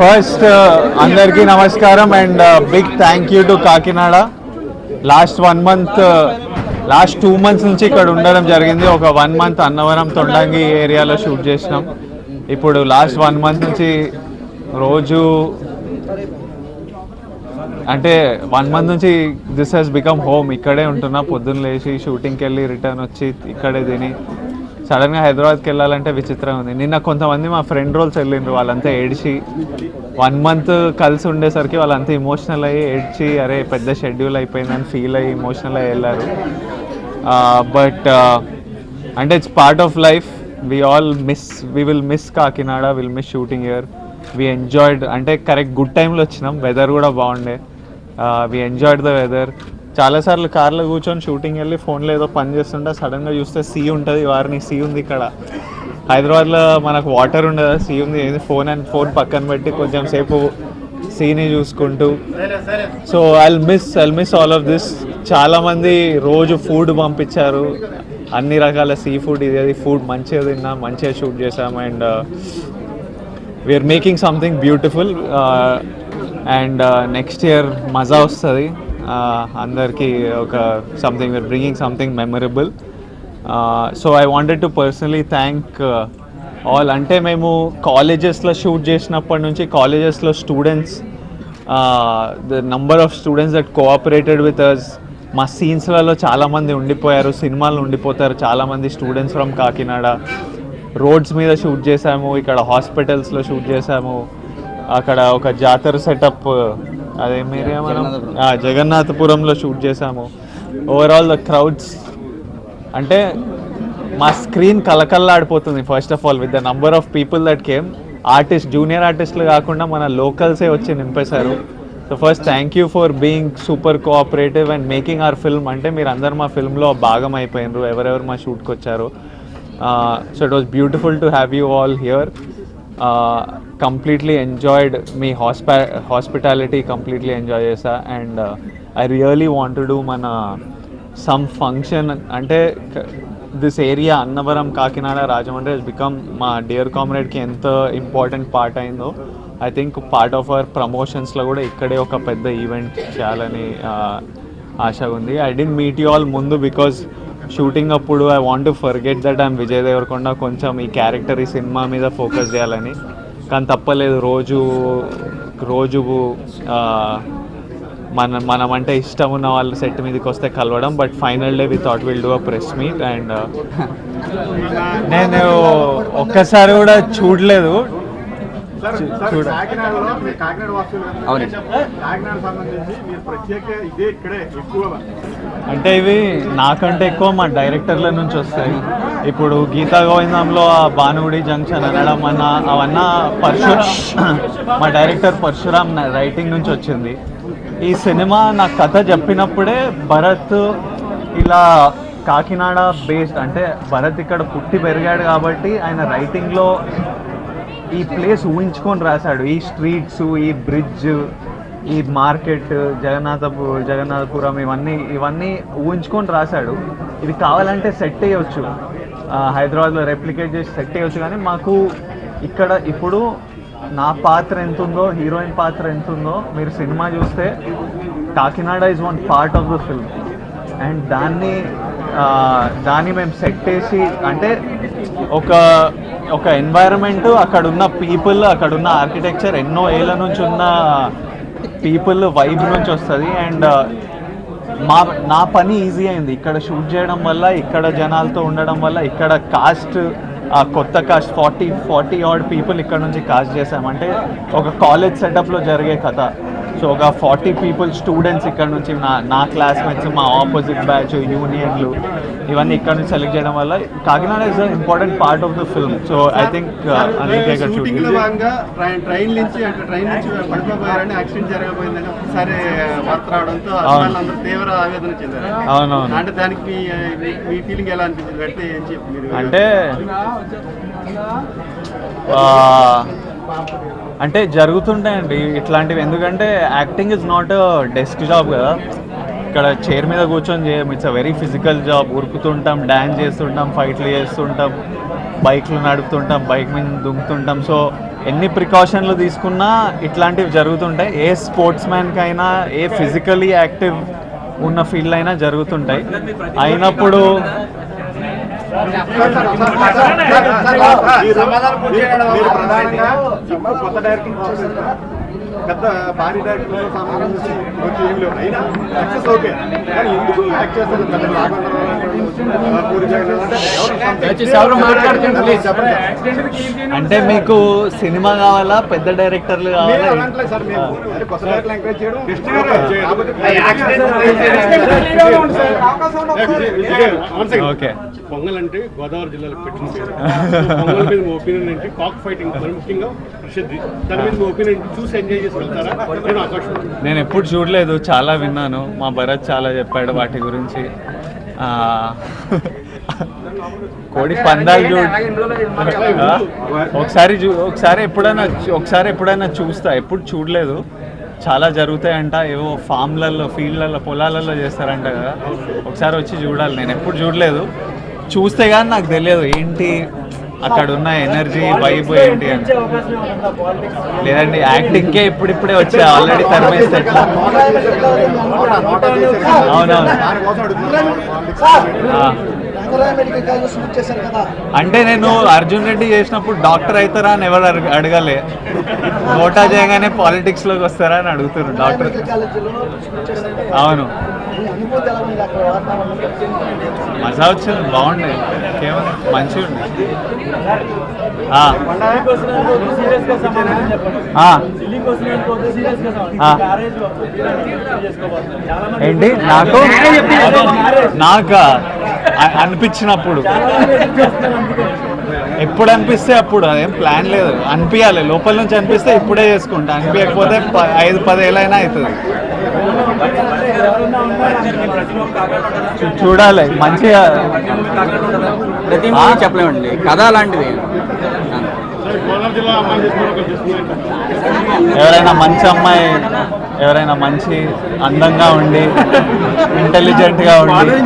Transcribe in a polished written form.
First అందరికీ నమస్కారం and big thank you to Kakinada. Last 1 month last 2 months నుంచి ఇక్కడ ఉండడం జరిగింది. ఒక 1 month అన్నవరం తొండంగి ఏరియాలో షూట్ చేసినాం. ఇప్పుడు లాస్ట్ 1 month నుంచి రోజు అంటే 1 month నుంచి దిస్ హ్యాస్ బికమ్ హోమ్. ఇక్కడే ఉంటున్నా. పొద్దున్న లేచి షూటింగ్కి వెళ్ళి రిటర్న్ వచ్చి ఇక్కడే తిని సడన్గా హైదరాబాద్కి వెళ్ళాలంటే విచిత్రంగా ఉంది. నిన్న కొంతమంది మా ఫ్రెండ్ రోల్స్ వెళ్ళిండ్రు. వాళ్ళంతా ఏడ్చి 1 month కలిసి ఉండేసరికి వాళ్ళంతా ఇమోషనల్ అయ్యి ఏడ్చి అరే పెద్ద షెడ్యూల్ అయిపోయిందని ఫీల్ అయ్యి ఇమోషనల్ అయ్యి వెళ్ళారు. బట్ అంటే it's part of life. We will miss Kakinada, will miss shooting here. We enjoyed అంటే కరెక్ట్ గుడ్ టైంలో వచ్చినాం. వెదర్ కూడా బాగుండే. We enjoyed the weather. చాలాసార్లు కార్లో కూర్చొని షూటింగ్ వెళ్ళి ఫోన్లో ఏదో పని చేస్తుంటే సడన్గా చూస్తే సీ ఉంటుంది. వారిని సీ ఉంది ఇక్కడ. హైదరాబాద్లో మనకు వాటర్ ఉండదు, సీ ఉంది. ఫోన్ పక్కన పెట్టి కొంచెం సేపు సీని చూసుకుంటూ. So I'll miss all of this. చాలామంది రోజు ఫుడ్ పంపించారు, అన్ని రకాల సీ ఫుడ్. ఇది ఫుడ్ మంచిగా తిన్నాం, మంచిగా షూట్ చేసాం. And we're making something beautiful. And next year మజా వస్తుంది అందరికీ. ఒక something we're bringing something memorable. So I wanted to personally thank all. అంటే మేము కాలేజెస్లో షూట్ చేసినప్పటి నుంచి కాలేజెస్లో students, the number of students that cooperated with us. మా సీన్స్లలో చాలామంది ఉండిపోయారు, సినిమాలు ఉండిపోతారు చాలామంది స్టూడెంట్స్ ఫ్రమ్ కాకినాడ. రోడ్స్ మీద షూట్ చేసాము, ఇక్కడ హాస్పిటల్స్లో షూట్ చేసాము, అక్కడ ఒక జాతర సెటప్ అదే మీరే మనం జగన్నాథపురంలో షూట్ చేసాము. ఓవరాల్ ద క్రౌడ్స్ అంటే మా స్క్రీన్ కలకల్లాడిపోతుంది. First of all with the number of people that came. Junior ఆర్టిస్టులు కాకుండా మన లోకల్సే వచ్చి నింపేశారు. So first thank you for being super cooperative and making our film. అంటే మీరు అందరు మా ఫిల్మ్లో భాగం అయిపోయినారు, ఎవరెవరు మా షూట్కి వచ్చారు. So it was beautiful to have you all here. Completely enjoyed మీ హాస్పిటాలిటీ కంప్లీట్లీ ఎంజాయ్ చేసా. And I really want to do మన సమ్ ఫంక్షన్. అంటే this area Annavaram, Kakinada, Rajahmundry has become మా డియర్ కామ్రేడ్కి ఎంత ఇంపార్టెంట్ పార్ట్ అయిందో I think part of our ప్రమోషన్స్లో కూడా ఇక్కడే ఒక పెద్ద ఈవెంట్ చేయాలని ఆశ ఉంది. I didn't meet you all ముందు బికాజ్ షూటింగ్ అప్పుడు I want to forget that I'm Vijay Deverakonda. కొంచెం ఈ క్యారెక్టర్, ఈ సినిమా మీద ఫోకస్ చేయాలని. కానీ తప్పలేదు. రోజు మనం అంటే ఇష్టం ఉన్న వాళ్ళు సెట్ మీదకి వస్తే కలవడం. But final day we thought will do a press meet. And నేను ఒక్కసారి కూడా చూడలేదు. అంటే ఇవి నాకంటే ఎక్కువ మా డైరెక్టర్ల నుంచి వస్తాయి. ఇప్పుడు గీతా గోవిందంలో ఆ భానుగుడి జంక్షన్ అనడం అవన్నా మా డైరెక్టర్ పరశురామ్ రైటింగ్ నుంచి వచ్చింది. ఈ సినిమా నాకు కథ చెప్పినప్పుడే భరత్ ఇలా కాకినాడ బేస్డ్, అంటే భరత్ ఇక్కడ పుట్టి పెరిగాడు కాబట్టి ఆయన రైటింగ్లో ఈ ప్లేస్ ఊహించుకొని రాశాడు. ఈ స్ట్రీట్స్, ఈ బ్రిడ్జ్, ఈ మార్కెట్, జగన్నాథపురం ఇవన్నీ ఊహించుకొని రాశాడు. ఇది కావాలంటే సెట్ చేయవచ్చు, హైదరాబాద్లో రెప్లికేట్ చేసి సెట్ చేయవచ్చు. కానీ మాకు ఇక్కడ ఇప్పుడు నా పాత్ర ఎంత ఉందో, హీరోయిన్ పాత్ర ఎంత ఉందో మీరు సినిమా చూస్తే Kakinada is one part of the film. And దాన్ని మేము సెట్ చేసి, అంటే ఒక ఎన్వైరన్మెంట్, అక్కడున్న పీపుల్, అక్కడున్న ఆర్కిటెక్చర్ ఎన్నో ఏళ్ళ నుంచి ఉన్న పీపుల్ వైబ్ నుంచి వస్తుంది. అండ్ నా పని ఈజీ అయింది ఇక్కడ షూట్ చేయడం వల్ల, ఇక్కడ జనాలతో ఉండడం వల్ల. ఇక్కడ కాస్ట్, కొత్త కాస్ట్ 40 odd పీపుల్ ఇక్కడ నుంచి కాస్ట్ చేసామంటే ఒక కాలేజ్ సెటప్లో జరిగే కథ. సో ఒక 40 people స్టూడెంట్స్ ఇక్కడ నుంచి, నా క్లాస్మేట్స్, మా ఆపోజిట్ బ్యాచ్, యూనియన్లు, ఇవన్నీ ఇక్కడ నుంచి సెలెక్ట్ చేయడం వల్ల Kakinada is an important part of the film. So I think అందుకే ఇక్కడ షూటింగ్ ట్రైన్ నుంచి పడిపోయారని యాక్సిడెంట్ జరగబోయిందని ఒకసారి వార్త రావడంతో అందరూ తీవ్ర ఆవేదన చెందారు. అవునవును. అంటే దానికి మీ ఫీలింగ్ ఎలా అనిపించింది అంటే ఏం చెప్పి మీరు అంటే జరుగుతుంటాయండి ఇట్లాంటివి. ఎందుకంటే acting is not a desk job కదా. ఇక్కడ చైర్ మీద కూర్చొని చేయం. It's a very physical job. ఉరుకుతుంటాం, డ్యాన్స్ చేస్తుంటాం, ఫైట్లు చేస్తుంటాం, బైక్లు నడుపుతుంటాం, బైక్ మీద దుంకుతుంటాం. సో ఎన్ని ప్రికాషన్లు తీసుకున్నా ఇట్లాంటివి జరుగుతుంటాయి. ఏ స్పోర్ట్స్ మ్యాన్కైనా, ఏ ఫిజికలీ యాక్టివ్ ఉన్న ఫీల్డ్ అయినా జరుగుతుంటాయి. అయినప్పుడు కొత్త డైరెక్టర్ పెద్ద భారీ డైరెక్టర్ సంబంధించి వచ్చి ఏం లేవు. అయినా సక్సెస్ ఓకే, కానీ ఎందుకు యాక్ట్ చేస్తారు పెద్ద అంటే మీకు సినిమా కావాలా, పెద్ద డైరెక్టర్లు కావాలా? సార్ మేము కొత్త డైరెక్టర్ ఎంకరేజ్ చేయడం ఓకే. పొంగల్ అంటే గోదావరి జిల్లాలో పెట్టిన పేరు. పొంగల్ మీద మీ ఒపీనియన్ ఏంటి? కాక్ ఫైటింగ్ మరి ముఖ్యంగా ప్రసిద్ధి, దాని మీద మీ ఒపీనియన్ చూసి ఎంజాయ్ చేసి వెళ్తారా? నేను ఆకాశం నేను ఎప్పుడు చూడలేదు, చాలా విన్నాను. మా భరత్ చాలా చెప్పాడు వాటి గురించి. కోడి పందాలు ఒకసారి ఎప్పుడైనా చూస్తా, ఎప్పుడు చూడలేదు. చాలా జరుగుతాయంట, ఏవో ఫామ్లలో, ఫీల్డ్లలో, పొలాలలో చేస్తారంట కదా. ఒకసారి వచ్చి చూడాలి. నేను ఎప్పుడు చూడలేదు, చూస్తే కానీ నాకు తెలియదు ఏంటి అక్కడ ఉన్న ఎనర్జీ, వైబ్ ఏంటి అని. లేదండి, యాక్టింగ్కే ఇప్పుడిప్పుడే వచ్చా, ఆల్రెడీ తరిమేస్తే ఎట్లా? అవునవును. అంటే నేను అర్జున్ రెడ్డి చేసినప్పుడు డాక్టర్ అవుతారా అని ఎవరు అడగలే. నోటా చేయగానే పాలిటిక్స్లోకి వస్తారా అని అడుగుతున్నారు డాక్టర్. అవును, మజా వచ్చింది, బాగుండే, కేవలం మంచిగా ఉంది. ఏంటి నాకు అనిపించినప్పుడు, ఎప్పుడు అనిపిస్తే అప్పుడు, అదేం ప్లాన్ లేదు. అనిపించాలి, లోపల నుంచి అనిపిస్తే ఇప్పుడే చేసుకుంటా, అనిపించకపోతే 5-10 ఏళ్ళైనా అవుతుంది. చూడాలి మంచిగా. ప్రతి చెప్పలేమండి, కథ అలాంటిది. గోదావరి జిల్లా అమ్మాయి చేసుకున్నారు. ఎవరైనా మంచి అమ్మాయి, ఎవరైనా మంచి అందంగా ఉండి, ఇంటెలిజెంట్గా ఉండి